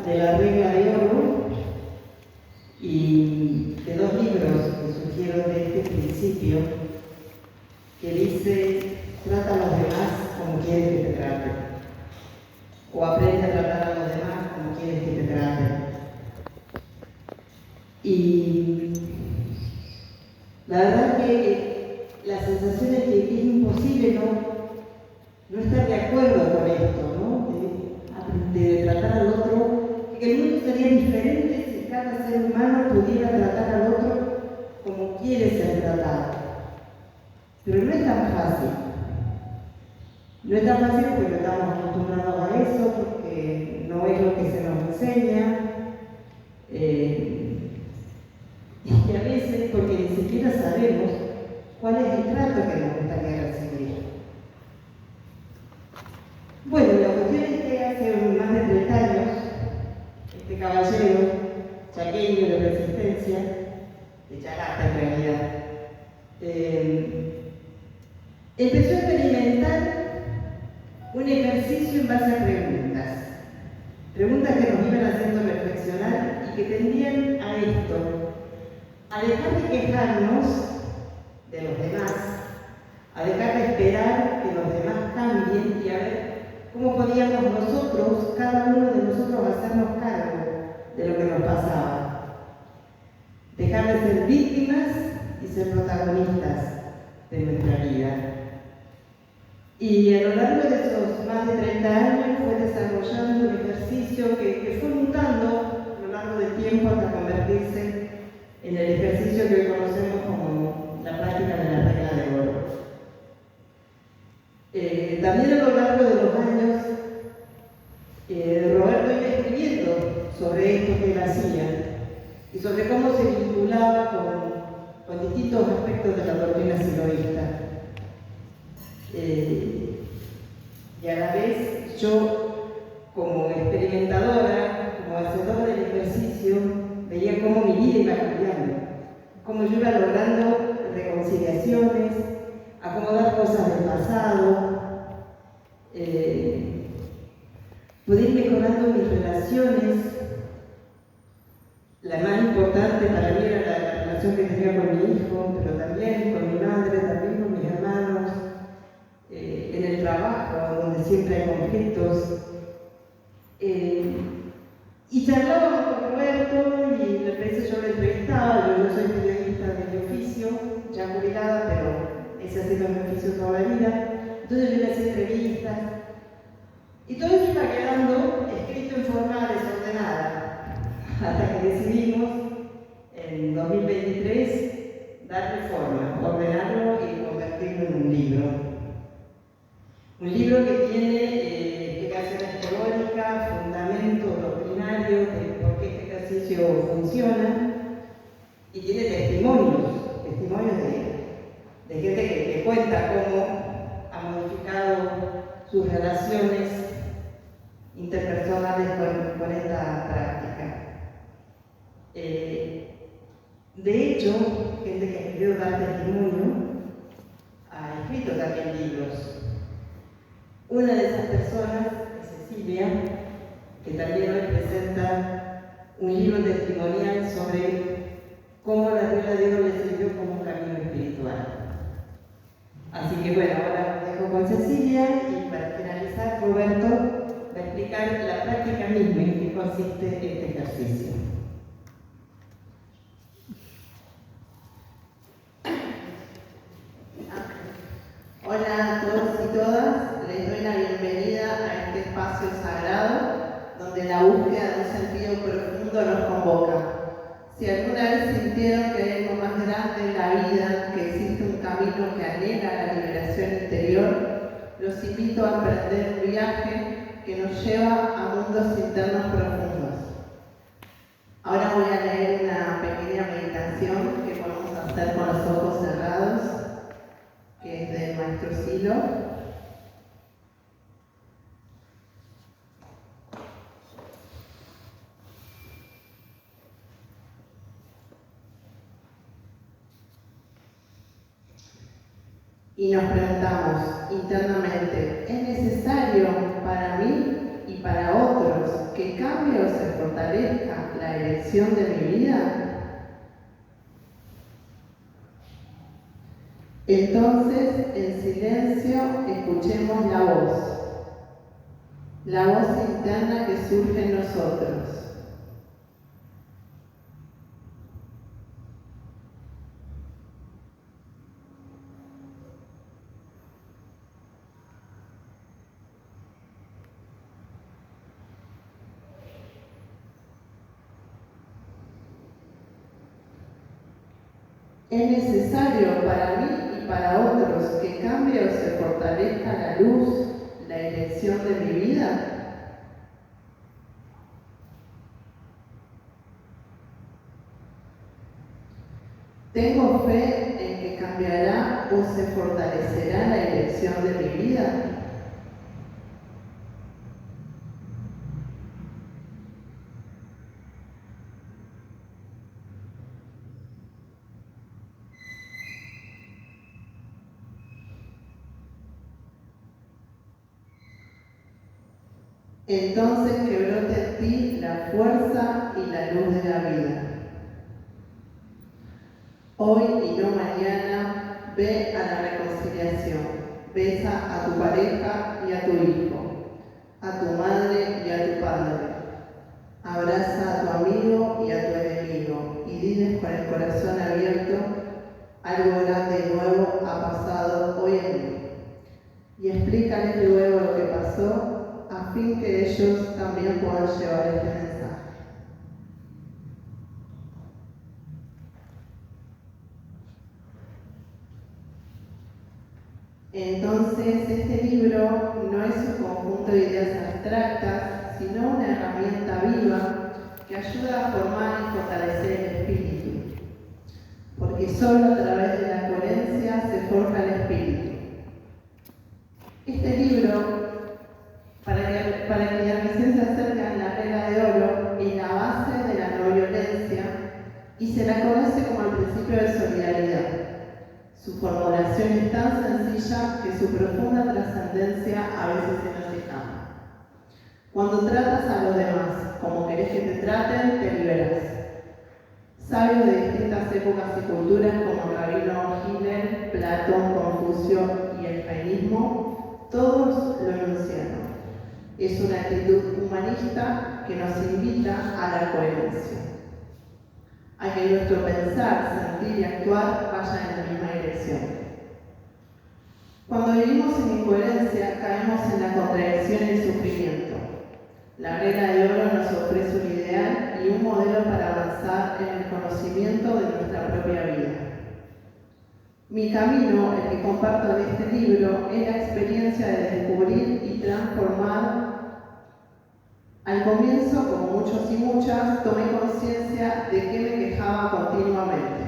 de la regla de oro y de dos libros que sugiero de este principio, que dice: trata a los demás como quieres que te traten, o aprende a tratar a los demás como quieres que te traten. Y la verdad que la sensación es que es imposible no estar de acuerdo con esto, ¿no? De tratar al otro, que el mundo sería diferente si cada ser humano pudiera tratar al otro como quiere ser tratado. Pero no es tan fácil. No es tan fácil porque no estamos acostumbrados a eso, porque no es lo que se nos enseña. Y a veces porque ni siquiera sabemos cuál es el trato que nos gustaría recibir. Bueno, la cuestión es que hace más de 30 años, este caballero chaqueño de Resistencia, de Chacata en realidad, empezó a experimentar un ejercicio en base a preguntas que nos iban haciendo reflexionar y que tendían a esto: a dejar de quejarnos de los demás, a dejar de esperar que los demás cambien y a ver cómo podíamos nosotros, cada uno de nosotros, hacernos cargo de lo que nos pasaba. Dejar de ser víctimas y ser protagonistas de nuestra vida. Y a lo largo de esos más de 30 años fue desarrollando un ejercicio que fue mutando a lo largo del tiempo hasta convertirse en el ejercicio que hoy conocemos como la práctica de la regla de oro. También a lo largo de los años, Roberto iba escribiendo sobre esto que él hacía y sobre cómo se vinculaba con distintos aspectos de la doctrina siloísta. Y a la vez yo, como experimentadora, como hacedora del ejercicio, veía cómo mi vida iba cambiando, cómo yo iba logrando reconciliaciones, acomodar cosas del pasado, pude ir mejorando mis relaciones. La más importante para mí era la relación que tenía con mi hijo, pero también con mi madre, también con mis hermanos, en el trabajo, donde siempre hay conflictos. Y charlábamos con Roberto y me parece yo lo entrevistaba. Yo soy periodista de oficio, ya jubilada, pero ese ha sido mi oficio toda la vida. Entonces yo le hacía entrevistas y todo eso iba quedando escrito en forma desordenada, hasta que decidimos en 2023 darle forma, ordenarlo y convertirlo en un libro. Un libro que tiene explicaciones teóricas, fundamentos doctrinarios de por qué este ejercicio funciona, y tiene testimonios de gente que cuenta cómo ha modificado sus relaciones interpersonales con esta práctica. De hecho, gente que ha querido dar testimonio ha escrito también libros. Una de esas personas es Cecilia, que también hoy presenta un libro testimonial sobre cómo la regla de oro le sirvió como un camino espiritual. Así que bueno, ahora os dejo con Cecilia y para finalizar, Roberto va a explicar la práctica misma en qué consiste este ejercicio. Hola a todos y todas, les doy la bienvenida a este espacio sagrado donde la búsqueda de un sentido profundo nos convoca. Si alguna vez sintieron que hay algo más grande en la vida, que existe un camino que anhela la liberación interior, los invito a emprender un viaje que nos lleva a mundos internos profundos. Ahora voy a leer una pequeña meditación que podemos hacer con los ojos cerrados, que es del Maestro Silo. Y nos preguntamos internamente, ¿es necesario para mí y para otros que cambie o se fortalezca la elección de mi vida? Entonces, en silencio, escuchemos la voz interna que surge en nosotros. ¿Es necesario para mí y para otros que cambie o se fortalezca la luz, la elección de mi vida? ¿Tengo fe en que cambiará o se fortalecerá la elección de mi vida? Entonces que brote en ti la fuerza y la luz de la vida. Hoy y no mañana, ve a la reconciliación. Besa a tu pareja y a tu hijo, a tu madre y a tu padre. Abraza a tu amigo y a tu enemigo y diles con el corazón abierto: algo grande y nuevo ha pasado hoy en mí. Y explícales luego lo que pasó, a fin que ellos también puedan llevar este mensaje. Entonces, este libro no es un conjunto de ideas abstractas, sino una herramienta viva que ayuda a formar y fortalecer el espíritu, porque solo a través de la coherencia se forja el espíritu. Este libro, para que la misión se acerque a la regla de oro, es la base de la no violencia y se la conoce como el principio de solidaridad. Su formulación es tan sencilla que su profunda trascendencia a veces se nos escapa. Cuando tratas a los demás como querés que te traten, te liberas. Sabios de distintas épocas y culturas como Rabino Hillel, Platón, Confucio y el jainismo, todos lo enunciaron. Es una actitud humanista que nos invita a la coherencia, a que nuestro pensar, sentir y actuar vayan en la misma dirección. Cuando vivimos en incoherencia, caemos en la contradicción y el sufrimiento. La regla de oro nos ofrece un ideal y un modelo para avanzar en el conocimiento de nuestra propia vida. Mi camino, el que comparto en este libro, es la experiencia de descubrir y transformar. Al comienzo, como muchos y muchas, tomé conciencia de que me quejaba continuamente,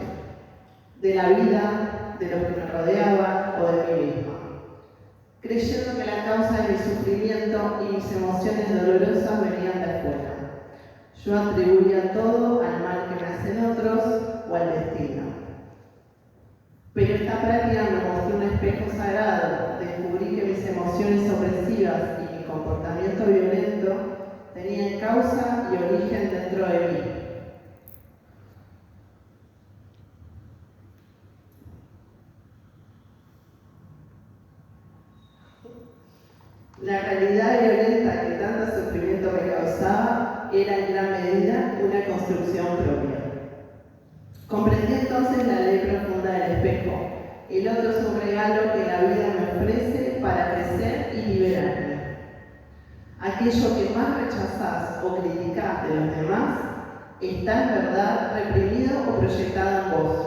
de la vida, de los que me rodeaban o de mí misma, creyendo que la causa de mi sufrimiento y mis emociones dolorosas venían de afuera. Yo atribuía todo al mal que me hacen otros o al destino. Pero esta práctica me mostró un espejo sagrado. Descubrí que mis emociones opresivas y mi comportamiento violento tenían causa y origen dentro de mí. La realidad violenta que tanto sufrimiento me causaba era en gran medida una construcción propia. Comprendí entonces la ley profunda del espejo. El otro es un regalo que la vida me ofrece para crecer y liberarme. Aquello que más rechazás o criticás de los demás está en verdad reprimido o proyectado en vos.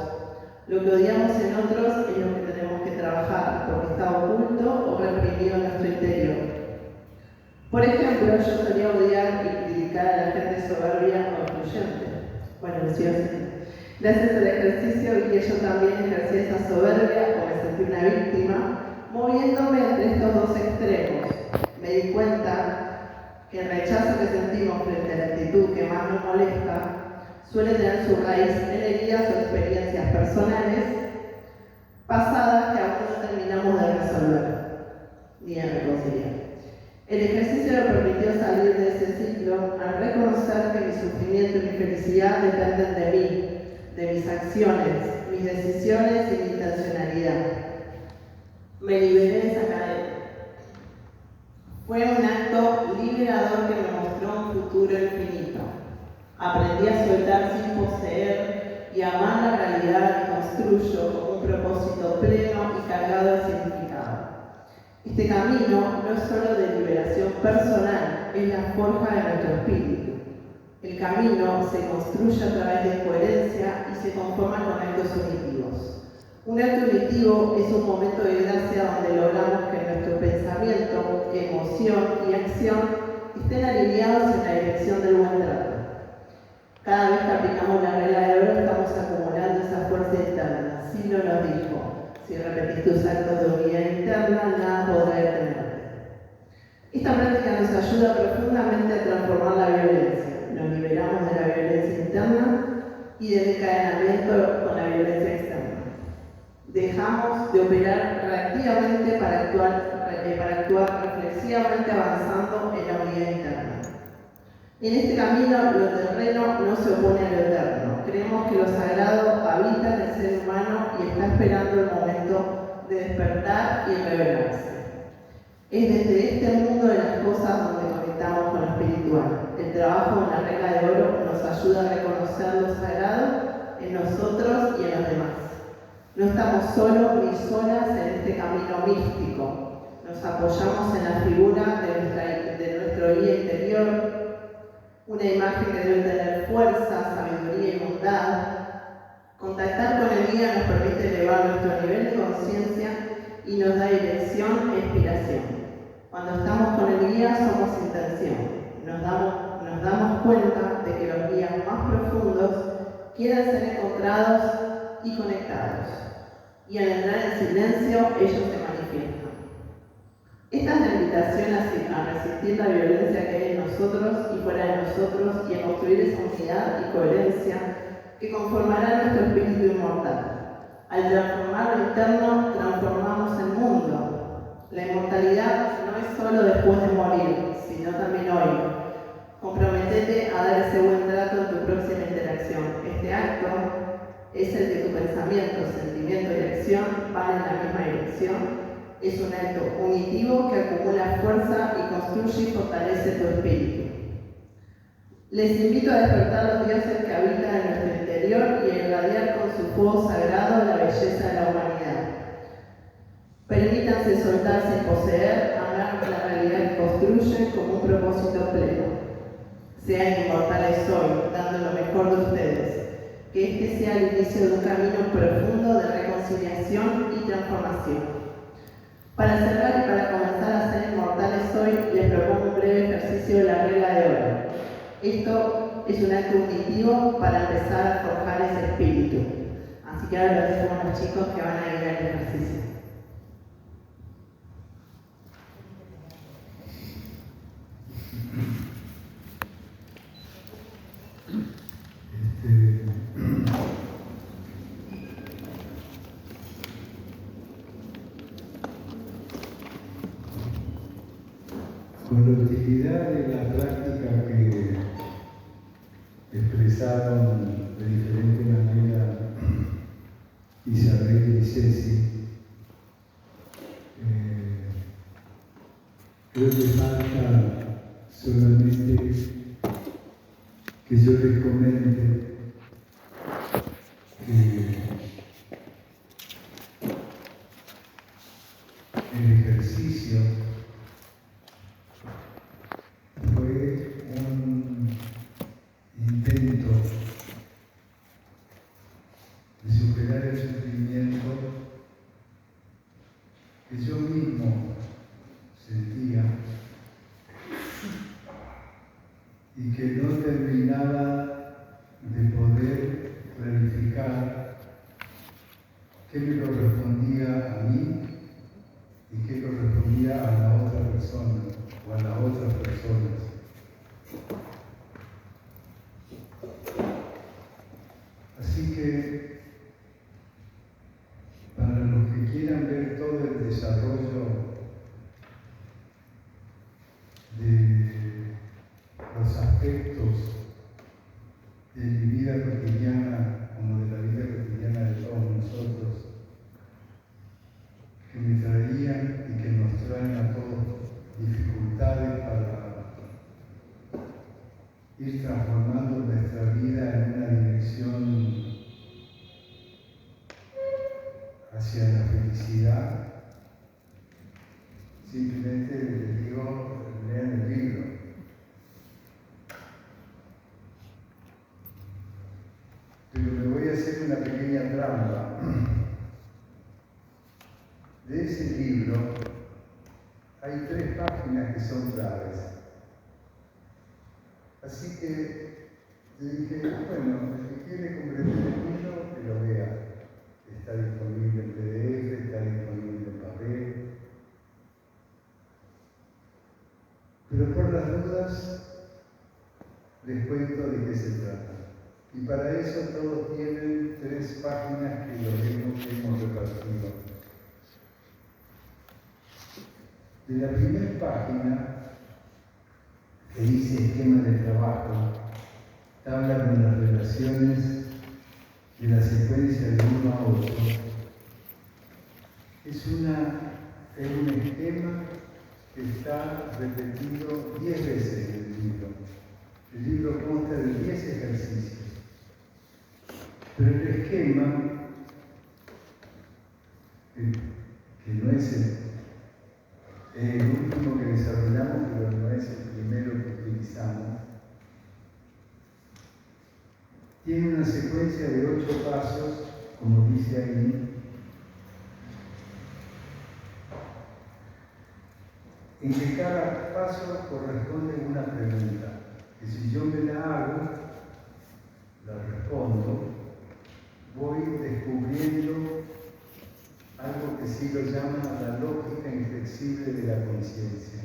Lo que odiamos en otros es lo que tenemos que trabajar porque está oculto o reprimido en nuestro interior. Por ejemplo, yo solía odiar y criticar a la gente soberbia o excluyente. Bueno, lo sigo haciendo. Gracias al ejercicio vi que yo también ejercía esa soberbia o me sentí una víctima, moviéndome entre estos dos extremos. Me di cuenta que el rechazo que sentimos frente a la actitud que más nos molesta suele tener su raíz en heridas o experiencias personales pasadas que aún no terminamos de resolver ni de reconciliar. El ejercicio me permitió salir de ese ciclo al reconocer que mi sufrimiento y mi felicidad dependen de mí, de mis acciones, mis decisiones y mi intencionalidad. Me liberé de esa cadena. Fue un acto liberador que me mostró un futuro infinito. Aprendí a soltar sin poseer y a amar la realidad que construyo con un propósito pleno y cargado de significado. Este camino no es solo de liberación personal, es la forja de nuestro espíritu. El camino se construye a través de coherencia y se conforma con actos unitivos. Un acto unitivo es un momento de gracia donde logramos que nuestro pensamiento, emoción y acción estén alineados en la dirección del buen trato. Cada vez que aplicamos la regla de oro estamos acumulando esa fuerza interna. Silo nos dijo, si repetís tus actos de unidad interna, nada podrá detenerte. Esta práctica nos ayuda profundamente a transformar la violencia. Nos liberamos de la violencia interna y del encadenamiento con la violencia externa. Dejamos de operar reactivamente para actuar reflexivamente avanzando en la unidad interna. En este camino, lo terreno no se opone a lo eterno. Creemos que lo sagrado habita en el ser humano y está esperando el momento de despertar y revelarse. Es desde este mundo de las cosas donde conectamos con lo espiritual. El trabajo en la regla de oro nos ayuda a reconocer lo sagrado en nosotros y en los demás. No estamos solos ni solas en este camino místico. Nos apoyamos en la figura de nuestro guía interior, una imagen que debe tener fuerza, sabiduría y bondad. Contactar con el guía nos permite elevar nuestro nivel de conciencia y nos da dirección e inspiración. Cuando estamos con el guía somos intención. Nos damos cuenta de que los guías más profundos quieren ser encontrados y conectados. Y al entrar en silencio, ellos se manifiestan. Esta es la invitación a resistir la violencia que hay en nosotros y fuera de nosotros y a construir esa unidad y coherencia que conformará nuestro espíritu inmortal. Al transformar lo interno, transformamos el mundo. La inmortalidad no es solo después de morir, sino también hoy. Comprométete a dar ese buen trato en tu próxima interacción. Este acto es el que tu pensamiento, sentimiento y acción van en la misma dirección. Es un acto unitivo que acumula fuerza y construye y fortalece tu espíritu. Les invito a despertar los dioses que habitan en nuestro interior y a irradiar con su fuego sagrado la belleza de la humanidad. Permítanse soltar sin poseer, amar la realidad que construyen como un propósito pleno. Sean inmortales hoy, dando lo mejor de ustedes. Que este sea el inicio de un camino profundo de reconciliación y transformación. Para cerrar y para comenzar a ser inmortales hoy, les propongo un breve ejercicio de la regla de oro. Esto es un acto unitivo para empezar a forjar ese espíritu. Así que ahora los dejo a los chicos que van a ir al ejercicio. Con la utilidad de la práctica que expresaron de diferente manera Isabel y Ceci, creo que falta solamente que yo les comente que el ejercicio fue un intento de superar el sufrimiento que yo mismo sentía y que no terminaba de poder clarificar qué me correspondía a mí y qué correspondía a la otra persona o a las otras personas. Así que, para los que quieran ver todo el desarrollo de los aspectos de mi vida cotidiana, como de la vida cotidiana de todos nosotros, que me traían y que nos traen a todos dificultades para ir transformando nuestra vida en una dirección hacia la felicidad. Simplemente les digo, lean el libro. Pero me voy a hacer una pequeña trampa. De ese libro hay 3 páginas que son claves. Así que yo dije, bueno, el que quiere comprender el libro, que lo vea. Está disponible en PDF, está disponible en papel. Pero por las dudas, les cuento de qué se trata. Y para eso todos tienen 3 páginas que hemos repartido. De la primera página, que dice esquema de trabajo, habla con las relaciones de la secuencia de uno a otro. Es un esquema que está repetido 10 veces en el libro. El libro consta de 10 ejercicios. Pero el esquema, que no es el último que desarrollamos, pero no es el primero que utilizamos, tiene una secuencia de 8 pasos, como dice ahí, en que cada paso corresponde a una pregunta, que si yo me la hago, la respondo, voy descubriendo algo que sí lo llama la lógica inflexible de la conciencia.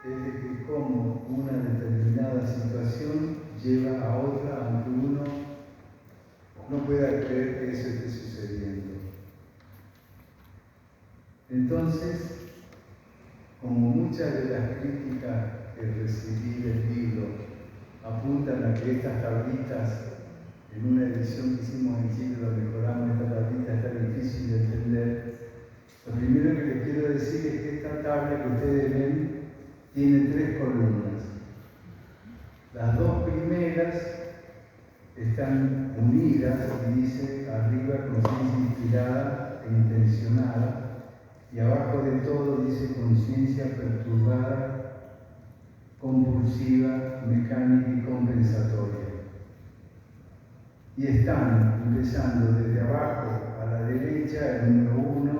Es de que cómo una determinada situación lleva a otra, aunque uno no pueda creer que eso esté sucediendo. Entonces, como muchas de las críticas que recibí del libro apuntan a que estas tablitas, en una edición que hicimos en Chile, lo mejoramos, esta tablita está difícil de entender. Lo primero que les quiero decir es que esta tabla que ustedes ven tiene 3 columnas. Las 2 primeras están unidas y dice arriba conciencia inspirada e intencionada, y abajo de todo dice conciencia perturbada, compulsiva, mecánica y compensatoria. Y están empezando desde abajo a la derecha, el número 1,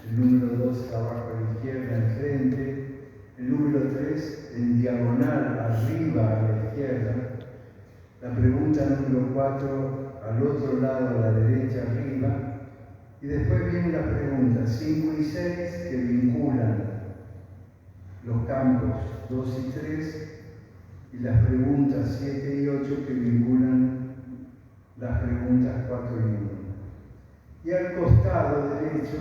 el número 2 abajo a la izquierda, enfrente, el número 3 en diagonal arriba a la izquierda, la pregunta número 4 al otro lado a la derecha arriba, y después vienen las preguntas 5 y 6 que vinculan los campos 2 y 3, y las preguntas 7 y 8 que vinculan las preguntas 4 y 1. Y al costado derecho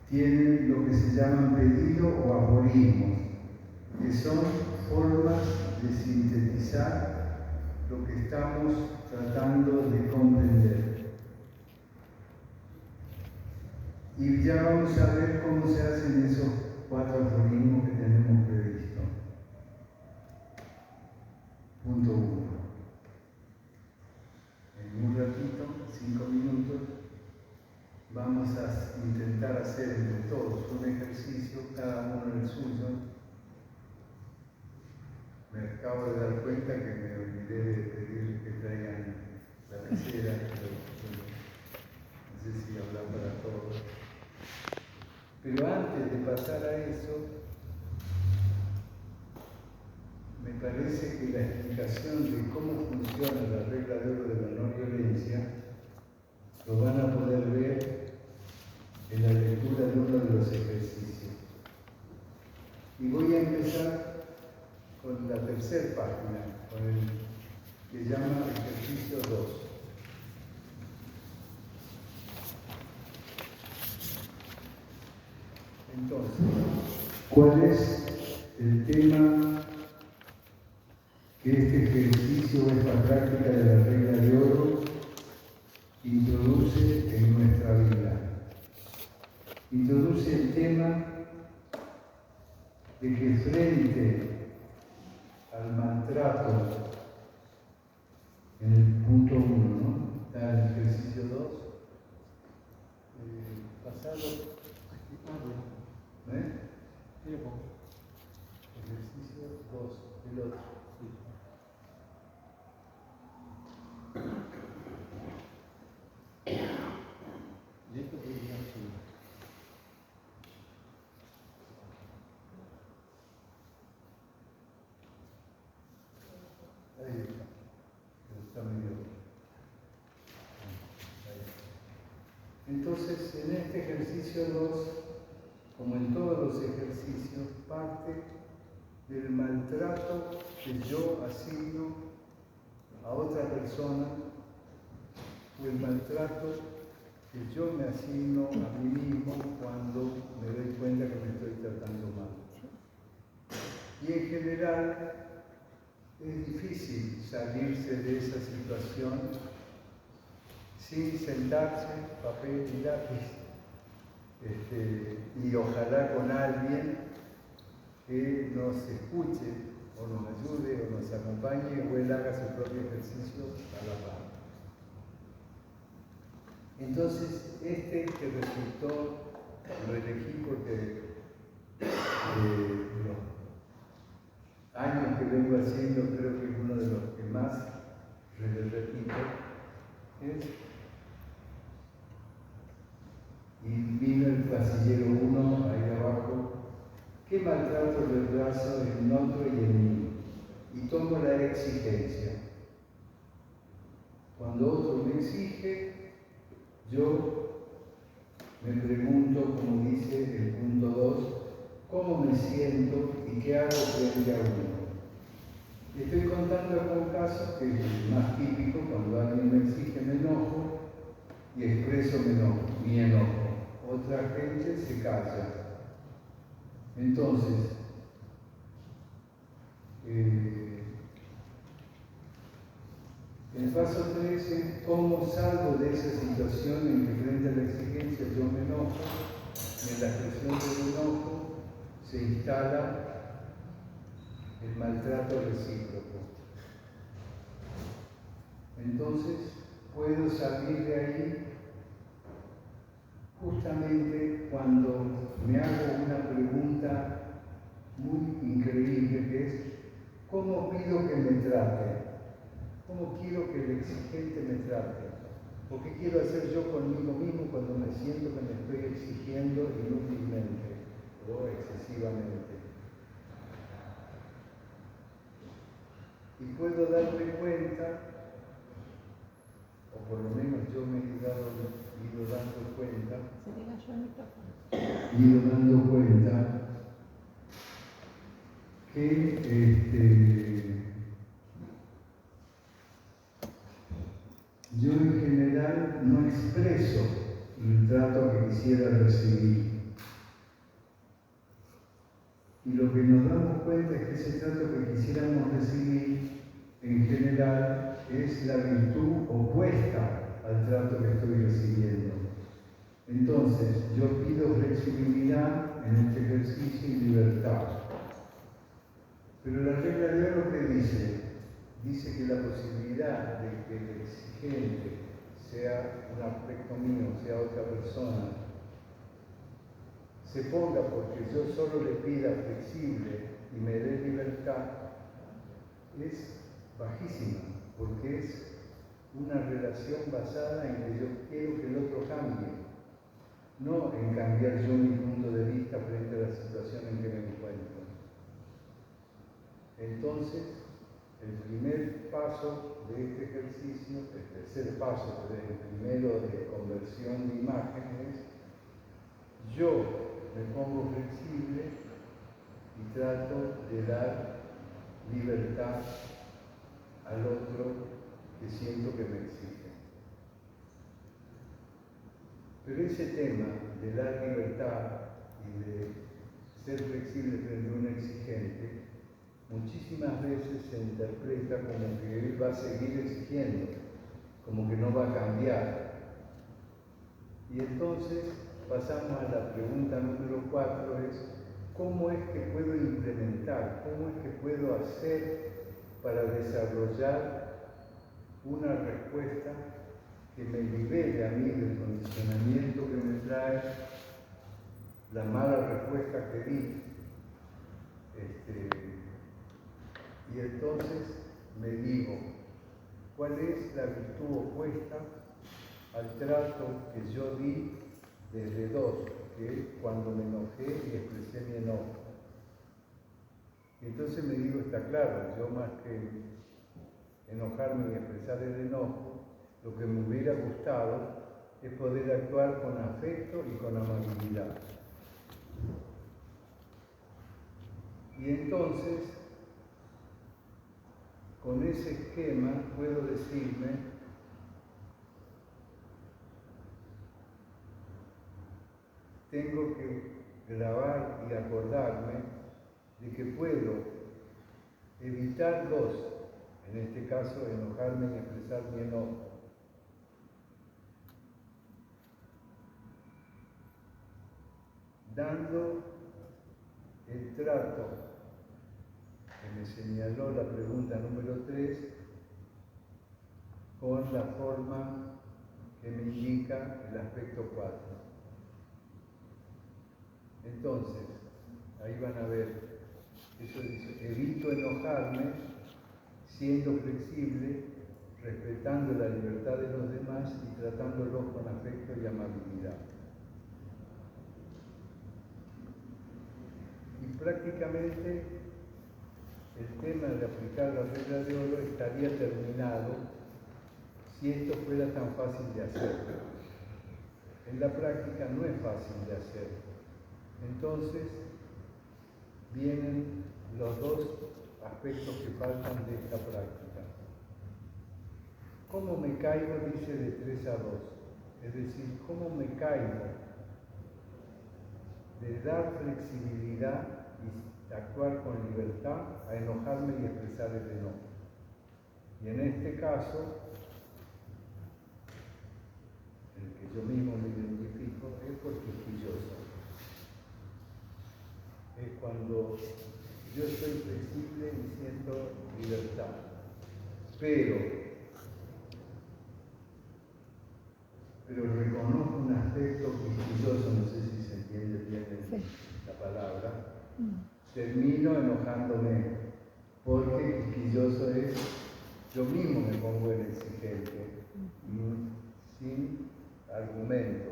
tienen lo que se llaman pedido o aforismos, que son formas de sintetizar lo que estamos tratando de comprender. Y ya vamos a ver cómo se hacen esos 4 aforismos que tenemos previsto. Punto 1. En un ratito, 5 minutos, vamos a intentar hacer entre todos un ejercicio, cada uno el suyo. Me acabo de dar cuenta que me olvidé de pedir que traigan la lapicera, pero no sé si hablar para todos. Pero antes de pasar a eso, me parece que la explicación de cómo funciona la regla de oro de la no violencia lo van a poder ver en la lectura de uno de los ejercicios. Y voy a empezar con la tercera página, con el que llama ejercicio 2. Entonces, ¿cuál es el tema que este ejercicio, esta práctica de la regla de oro, introduce en nuestra vida. Introduce el tema de que frente al maltrato, en el punto 1, ¿no? Está en el ejercicio 2, pasado, ejercicio 2, el otro. Ahí está, pero está medio. Ahí. Entonces, en este ejercicio 2, como en todos los ejercicios, parte del maltrato que yo asigno a otra persona o el maltrato que yo me asigno a mí mismo cuando me doy cuenta que me estoy tratando mal. Y en general es difícil salirse de esa situación sin sentarse, papel y lápiz, y ojalá con alguien que nos escuche o nos ayude o nos acompañe o él haga su propio ejercicio a la par. Entonces, este que resultó, lo elegí porque los años que vengo haciendo creo que es uno de los que más repito, y vino el pasillero 1 ahí abajo. ¿Qué maltrato reemplazo en otro y en mí? Y tomo la exigencia. Cuando otro me exige, yo me pregunto, como dice el punto 2, ¿cómo me siento y qué hago frente a uno? Estoy contando acá un caso que es el más típico: cuando alguien me exige, me enojo y expreso mi enojo. Otra gente se calla. Entonces, el paso 3 es cómo salgo de esa situación en que frente a la exigencia yo me enojo, y en la expresión del enojo se instala el maltrato recíproco. Entonces, puedo salir de ahí justamente cuando me hago una pregunta muy increíble, que es: ¿cómo pido que me trate? ¿Cómo quiero que el exigente me trate? ¿O qué quiero hacer yo conmigo mismo cuando me siento que me estoy exigiendo inútilmente o excesivamente? Y puedo darme cuenta, o por lo menos yo me he ido dando cuenta, que yo en general no expreso el trato que quisiera recibir. Y lo que nos damos cuenta es que ese trato que quisiéramos recibir en general es la virtud opuesta al trato que estoy recibiendo. Entonces, yo pido flexibilidad en este ejercicio y libertad. Pero la regla de oro que dice que la posibilidad de que el exigente sea un aspecto mío, sea otra persona, se ponga porque yo solo le pida flexible y me dé libertad, es bajísima, porque es una relación basada en que yo quiero que el otro cambie, no en cambiar yo mi punto de vista frente a la situación en que me encuentro. Entonces, el primer paso de este ejercicio, el tercer paso, pero el primero de conversión de imágenes, yo me pongo flexible y trato de dar libertad al otro que siento que me exige. Pero ese tema de dar libertad y de ser flexible frente a un exigente, muchísimas veces se interpreta respuesta como que él va a seguir exigiendo, como que no va a cambiar. Y entonces pasamos a la pregunta número 4, es ¿cómo es que puedo implementar, cómo es que puedo hacer para desarrollar una respuesta que me libere a mí del condicionamiento que me trae la mala respuesta que di? Y entonces me digo, ¿cuál es la virtud opuesta al trato que yo di desde 2, que es cuando me enojé y expresé mi enojo? Y entonces me digo, está claro, yo más que enojarme y expresar el enojo, lo que me hubiera gustado es poder actuar con afecto y con amabilidad. Y entonces, con ese esquema puedo decirme, tengo que grabar y acordarme de que puedo evitar 2, en este caso enojarme y expresar mi enojo, dando el trato que me señaló la pregunta número 3 con la forma que me indica el aspecto 4. Entonces, ahí van a ver, eso dice, evito enojarme siendo flexible, respetando la libertad de los demás y tratándolos con afecto y amabilidad. Y prácticamente el tema de aplicar la regla de oro estaría terminado si esto fuera tan fácil de hacer. En la práctica no es fácil de hacer. Entonces vienen los 2 aspectos que faltan de esta práctica. ¿Cómo me caigo? Dice de 3 a 2. Es decir, ¿cómo me caigo de dar flexibilidad y actuar con libertad a enojarme y expresar el enojo? Y en este caso, el que yo mismo me identifico es por quisquilloso. Es cuando yo soy flexible y siento libertad, pero reconozco un aspecto quisquilloso, no sé si se entiende bien la palabra, termino enojándome, porque quisquilloso es, yo mismo me pongo el exigente, sin argumento.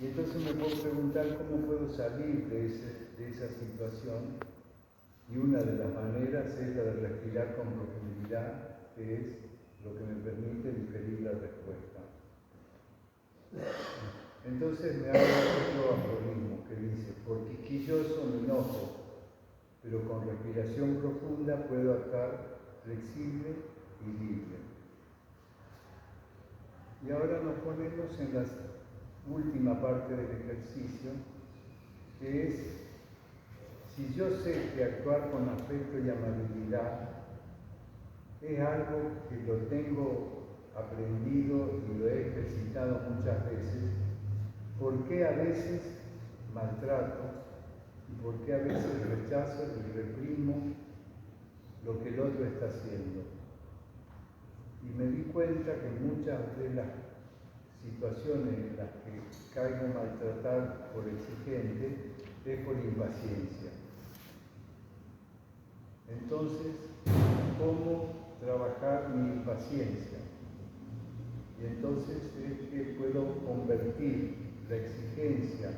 Y entonces me puedo preguntar cómo puedo salir de esa situación, y una de las maneras es la de respirar con profundidad, que es lo que me permite diferir la respuesta. Entonces me hago otro aforismo que dice, por quisquilloso me enojo, pero con respiración profunda puedo actuar flexible y libre. Y ahora nos ponemos en la última parte del ejercicio, que es, si yo sé que actuar con afecto y amabilidad es algo que lo tengo aprendido y lo he ejercitado muchas veces, ¿por qué a veces maltrato y por qué a veces rechazo y reprimo lo que el otro está haciendo? Y me di cuenta que muchas de las situaciones en las que caigo maltratar por exigente es por impaciencia. Entonces, ¿cómo trabajar mi impaciencia? Y entonces es que puedo convertir la exigencia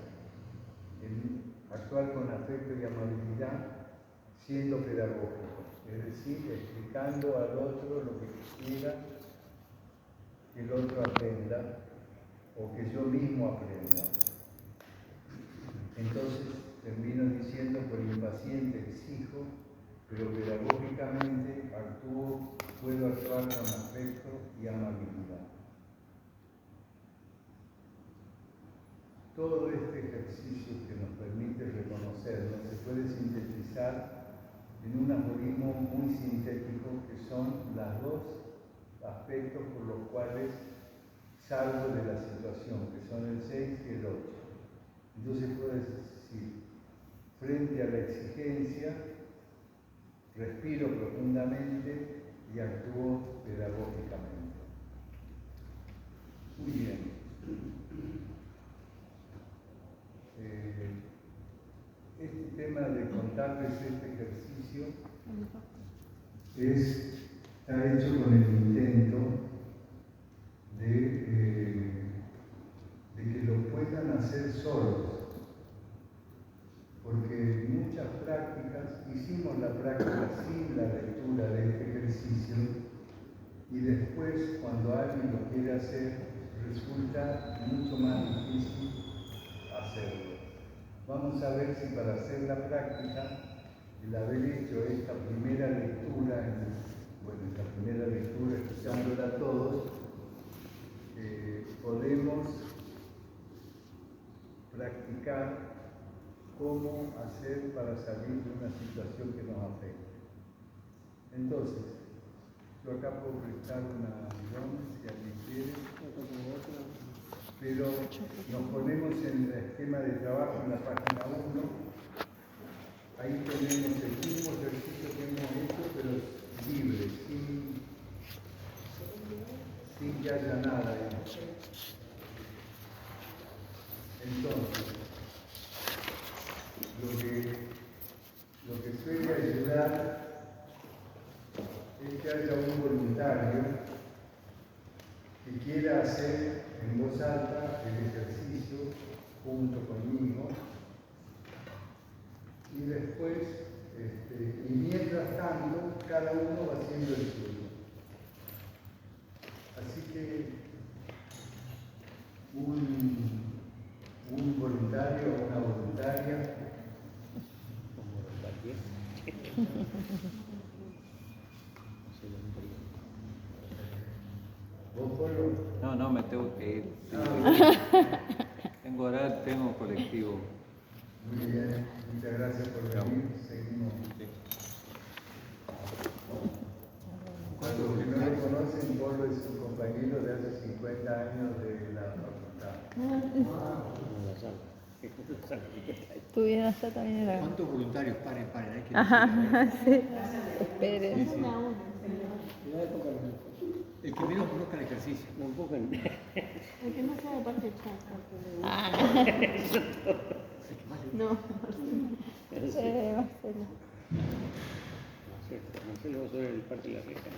en actuar con afecto y amabilidad siendo pedagógico, es decir, explicando al otro lo que quisiera que el otro aprenda o que yo mismo aprenda. Entonces termino diciendo, por impaciente exijo, pero pedagógicamente puedo actuar con afecto y amabilidad. Todo este ejercicio que nos permite reconocernos se puede sintetizar en un aforismo muy simple los dos aspectos por los cuales salgo de la situación, que son el 6 y el 8. Entonces puedes decir, frente a la exigencia, respiro profundamente y actúo pedagógicamente. Muy bien. Este tema de contarles este ejercicio está hecho con el intento de que lo puedan hacer solos, porque en muchas prácticas hicimos la práctica sin la lectura de este ejercicio y después cuando alguien lo quiere hacer resulta mucho más difícil hacerlo. Vamos a ver si para hacer la práctica, el haber hecho esta primera lectura, escuchándola a todos, podemos practicar cómo hacer para salir de una situación que nos afecte. Entonces, yo acá puedo prestar una guión si alguien quiere, pero nos ponemos en el esquema de trabajo en la página 1. Ahí tenemos el mismo ejercicio que hemos hecho, pero libre, sin que haya nada ahí. Entonces, lo que suele ayudar es que haya un voluntario que quiera hacer en voz alta el ejercicio junto conmigo y después, y mientras tanto, cada uno va haciendo el suyo. Así que un voluntario o una voluntaria. ¿Vos, Polo? No, me tengo que ir. Tengo horario, tengo colectivo. Muy bien, muchas gracias por venir. Seguimos. Para los que no lo conocen, Polo es un compañero de hace 50 años de la facultad. Estuvieron allá también era. ¿Cuántos voluntarios? Paren, hay que Ajá, sí. Esperen. Sí. El que menos conozca el ejercicio. El que no sabe parte del chat. No. Marcelo. Marcelo va a ser el parte de la risa.